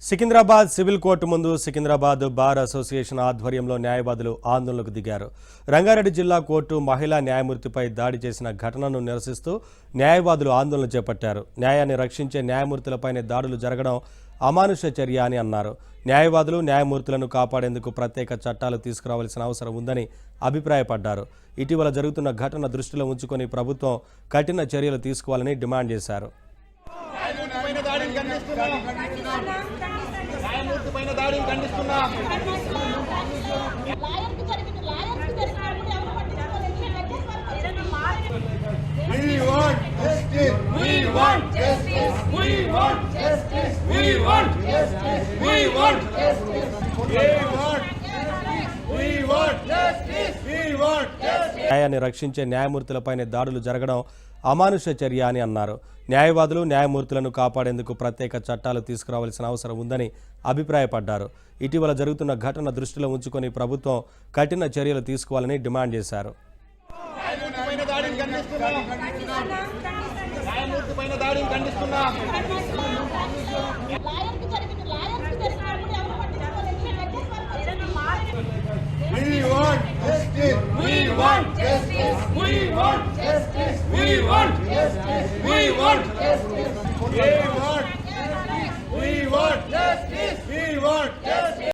Secunderabad civil court ముందు Secunderabad bar association ఆధ్వర్యంలో న్యాయవాదులు ఆందోళనకు దిగారు. రంగారెడ్డి జిల్లా కోర్టు మహిళా న్యాయమూర్తిపై దాడి చేసిన ఘటనను నిరసిస్తూ న్యాయవాదులు ఆందోళన చేపట్టారు. న్యాయాన్ని రక్షించే న్యాయమూర్తులపైనే దాడులు జరగడం అమానుష చర్య అని అన్నారు. న్యాయవాదులు న్యాయమూర్తులను కాపాడేందుకు ప్రత్యేక చట్టాలు తీసుకురావాల్సిన అవసరం ఉందని అభిప్రాయపడ్డారు. ఇటీవల జరుగుతున్న ఘటన దృష్టిలో ఉంచుకొని ప్రభుత్వం కఠిన చర్యలు తీసుకోవాలని డిమాండ్ చేశారు. న్యాయాన్ని రక్షించే న్యాయమూర్తులపైనే దాడులు జరగడం అమానుష చర్య అని అన్నారు. న్యాయవాదులు న్యాయమూర్తులను కాపాడేందుకు ప్రత్యేక చట్టాలు తీసుకురావాల్సిన అవసరం ఉందని అభిప్రాయపడ్డారు. ఇటీవల జరుగుతున్న ఘటన దృష్టిలో ఉంచుకొని ప్రభుత్వం కఠిన చర్యలు తీసుకోవాలని డిమాండ్ చేశారు. We want justice.